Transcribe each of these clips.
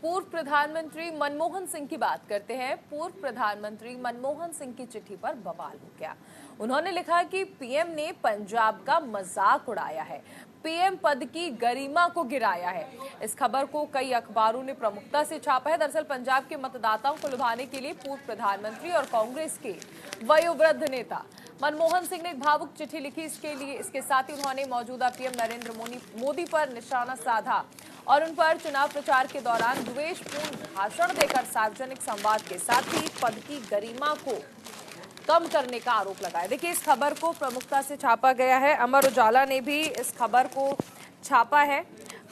पूर्व प्रधानमंत्री मनमोहन सिंह की बात करते हैं। पूर्व प्रधानमंत्री मनमोहन सिंह की चिट्ठी पर बवाल हो गया। उन्होंने लिखा कि पीएम ने पंजाब का मजाक उड़ाया है, पीएम पद की गरिमा को गिराया है। इस खबर को कई अखबारों ने प्रमुखता से छापा है। दरअसल पंजाब के मतदाताओं को लुभाने के लिए पूर्व प्रधानमंत्री और कांग्रेस के वयोवृद्ध नेता मनमोहन सिंह ने एक भावुक चिट्ठी लिखी। इसके साथ ही उन्होंने मौजूदा पीएम नरेंद्र मोदी पर निशाना साधा और उन पर चुनाव प्रचार के दौरान द्वेषपूर्ण भाषण देकर सार्वजनिक संवाद के साथ ही पद की गरिमा को कम करने का आरोप लगाया। देखिए, इस खबर को प्रमुखता से छापा गया है। अमर उजाला ने भी इस खबर को छापा है।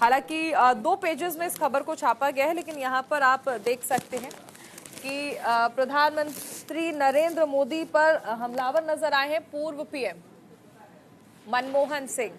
हालांकि 2 पेजेस में इस खबर को छापा गया है, लेकिन यहाँ पर आप देख सकते हैं कि प्रधानमंत्री नरेंद्र मोदी पर हमलावर नजर आए हैं पूर्व पीएम मनमोहन सिंह।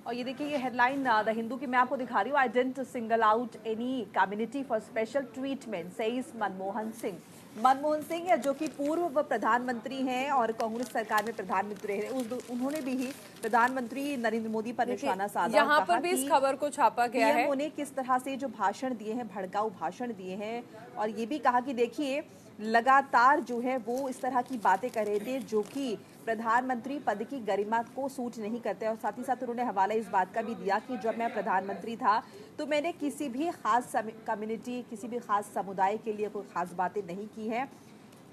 और ये देखिए, ये हेडलाइन द हिंदू की मैं आपको दिखा रही हूँ। I didn't single out any community for special treatment says Manmohan Singh. Manmohan Singh जो कि पूर्व प्रधानमंत्री हैं और कांग्रेस सरकार में प्रधानमंत्री रहे, उन्होंने भी ही प्रधानमंत्री नरेंद्र मोदी पर निशाना साधा। यहाँ पर भी इस खबर को छापा गया है। उन्होंने किस तरह से जो भाषण दिए हैं, भड़काऊ भाषण दिए हैं, और ये भी कहा कि देखिए लगातार जो है वो इस तरह की बातें कर रहे थे जो कि प्रधानमंत्री पद की गरिमा को सूट नहीं करते। और साथ ही साथ उन्होंने हवाला इस बात का भी दिया कि जब मैं प्रधानमंत्री था तो मैंने किसी भी खास कम्युनिटी, किसी भी खास समुदाय के लिए कोई खास बातें नहीं की हैं।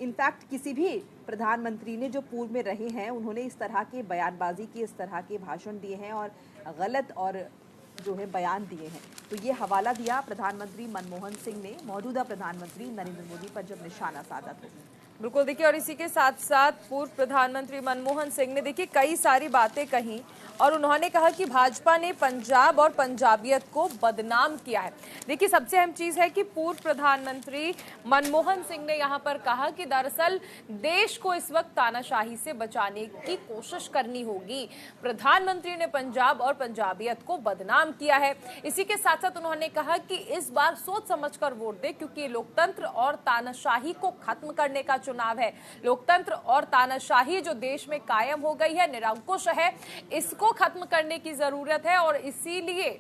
इनफैक्ट किसी भी प्रधानमंत्री ने जो पूर्व में रहे हैं उन्होंने इस तरह के बयानबाजी की, इस तरह के भाषण दिए हैं और गलत और जो है बयान दिए हैं। तो ये हवाला दिया प्रधानमंत्री मनमोहन सिंह ने मौजूदा प्रधानमंत्री नरेंद्र मोदी पर जब निशाना साधा था। बिल्कुल, देखिए, और इसी के साथ साथ पूर्व प्रधानमंत्री मनमोहन सिंह ने देखिए कई सारी बातें कही और उन्होंने कहा कि भाजपा ने पंजाब और पंजाबियत को बदनाम किया है। देखिए, सबसे अहम चीज है कि पूर्व प्रधानमंत्री मनमोहन सिंह ने यहाँ पर कहा कि दरअसल देश को इस वक्त तानाशाही से बचाने की कोशिश करनी होगी। प्रधानमंत्री ने पंजाब और पंजाबियत को बदनाम किया है। इसी के साथ साथ उन्होंने कहा कि इस बार सोच समझकर वोट दे, क्योंकि लोकतंत्र और तानाशाही को खत्म करने का चुनाव है। लोकतंत्र और तानाशाही जो देश में कायम हो गई है, निरंकुश है, इसको खत्म करने की जरूरत है। और इसीलिए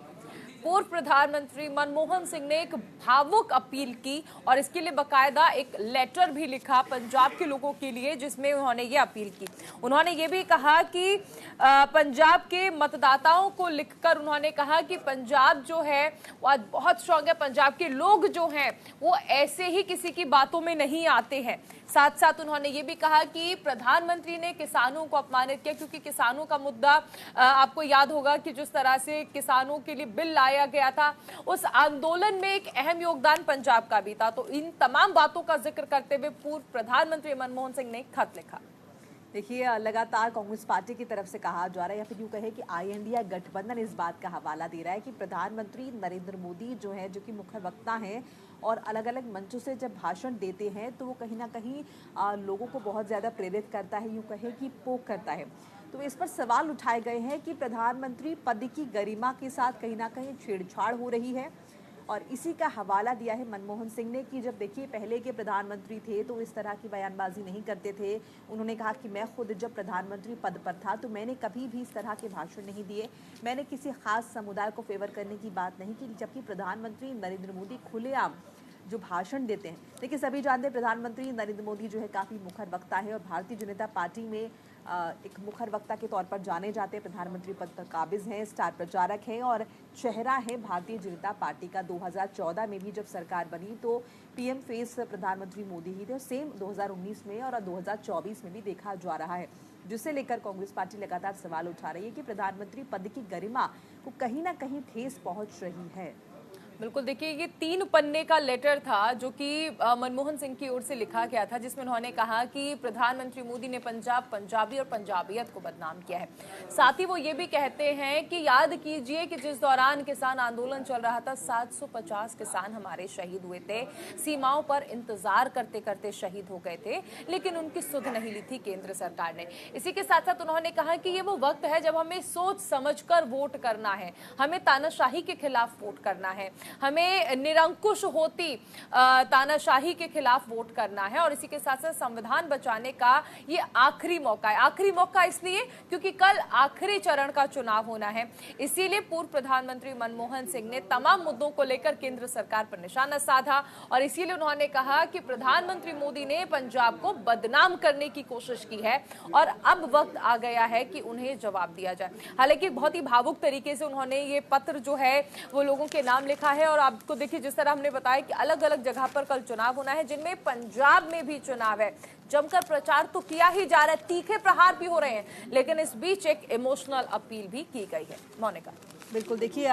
पूर्व प्रधानमंत्री मनमोहन सिंह ने एक भावुक अपील की और इसके लिए बकायदा एक लेटर भी लिखा पंजाब के लोगों के लिए, जिसमें उन्होंने ये अपील की। उन्होंने ये भी कहा कि पंजाब के मतदाताओं को लिखकर उन्होंने कहा कि पंजाब जो है वो आज बहुत स्ट्रांग है। पंजाब के लोग जो हैं वो ऐसे ही किसी की बातों में नहीं आते हैं। साथ साथ उन्होंने ये भी कहा कि प्रधानमंत्री ने किसानों को अपमानित किया, क्योंकि किसानों का मुद्दा आपको याद होगा कि जिस तरह से किसानों के लिए बिल लाया गया था, उस आंदोलन में एक अहम योगदान पंजाब का भी था। तो इन तमाम बातों का जिक्र करते हुए पूर्व प्रधानमंत्री मनमोहन सिंह ने खत लिखा। देखिए, लगातार कांग्रेस पार्टी की तरफ से कहा जा रहा है या फिर यूं कहे कि आईएनडीए गठबंधन इस बात का हवाला दे रहा है कि प्रधानमंत्री नरेंद्र मोदी जो है, जो कि मुख्य वक्ता हैं और अलग अलग मंचों से जब भाषण देते हैं तो वो कहीं ना कहीं लोगों को बहुत ज़्यादा प्रेरित करता है, यूं कहे कि पोक करता है। तो इस पर सवाल उठाए गए हैं कि प्रधानमंत्री पद की गरिमा के साथ कहीं ना कहीं छेड़छाड़ हो रही है। और इसी का हवाला दिया है मनमोहन सिंह ने कि जब देखिए पहले के प्रधानमंत्री थे तो इस तरह की बयानबाजी नहीं करते थे। उन्होंने कहा कि मैं खुद जब प्रधानमंत्री पद पर था तो मैंने कभी भी इस तरह के भाषण नहीं दिए, मैंने किसी खास समुदाय को फेवर करने की बात नहीं की। जबकि प्रधानमंत्री नरेंद्र मोदी खुलेआम जो भाषण देते हैं, देखिए सभी जानते हैं प्रधानमंत्री नरेंद्र मोदी जो है काफ़ी मुखर वक्ता है और भारतीय जनता पार्टी में एक मुखर वक्ता के तौर पर जाने जाते हैं। प्रधानमंत्री पद पर काबिज हैं, स्टार प्रचारक हैं और चेहरा है भारतीय जनता पार्टी का। 2014 में भी जब सरकार बनी तो पीएम फेस प्रधानमंत्री मोदी ही थे और सेम 2019 में और 2024 में भी देखा जा रहा है, जिसे लेकर कांग्रेस पार्टी लगातार सवाल उठा रही है कि प्रधानमंत्री पद की गरिमा को कहीं ना कहीं ठेस पहुंच रही है। बिल्कुल, देखिए, ये 3 पन्ने का लेटर था जो कि मनमोहन सिंह की ओर से लिखा गया था, जिसमें उन्होंने कहा कि प्रधानमंत्री मोदी ने पंजाब, पंजाबी और पंजाबियत को बदनाम किया है। साथ ही वो ये भी कहते हैं कि याद कीजिए कि जिस दौरान किसान आंदोलन चल रहा था 750 किसान हमारे शहीद हुए थे, सीमाओं पर इंतजार करते करते शहीद हो गए थे, लेकिन उनकी सुध नहीं ली थी केंद्र सरकार ने। इसी के साथ साथ उन्होंने कहा कि ये वो वक्त है जब हमें सोच समझकर वोट करना है, हमें तानाशाही के खिलाफ वोट करना है। हमें निरंकुश होती तानाशाही के खिलाफ वोट करना है और इसी के साथ साथ संविधान बचाने का ये आखिरी मौका है। आखिरी मौका इसलिए क्योंकि कल आखिरी चरण का चुनाव होना है। इसीलिए पूर्व प्रधानमंत्री मनमोहन सिंह ने तमाम मुद्दों को लेकर केंद्र सरकार पर निशाना साधा और इसीलिए उन्होंने कहा कि प्रधानमंत्री मोदी ने पंजाब को बदनाम करने की कोशिश की है और अब वक्त आ गया है कि उन्हें जवाब दिया जाए। हालांकि बहुत ही भावुक तरीके से उन्होंने ये पत्र जो है वो लोगों के नाम लिखा है और आपको देखिए जिस तरह हमने बताया कि अलग अलग जगह पर कल चुनाव होना है, जिनमें पंजाब में भी चुनाव है। जमकर प्रचार तो किया ही जा रहा है, तीखे प्रहार भी हो रहे हैं, लेकिन इस बीच एक इमोशनल अपील भी की गई है। मोनिका, बिल्कुल देखिए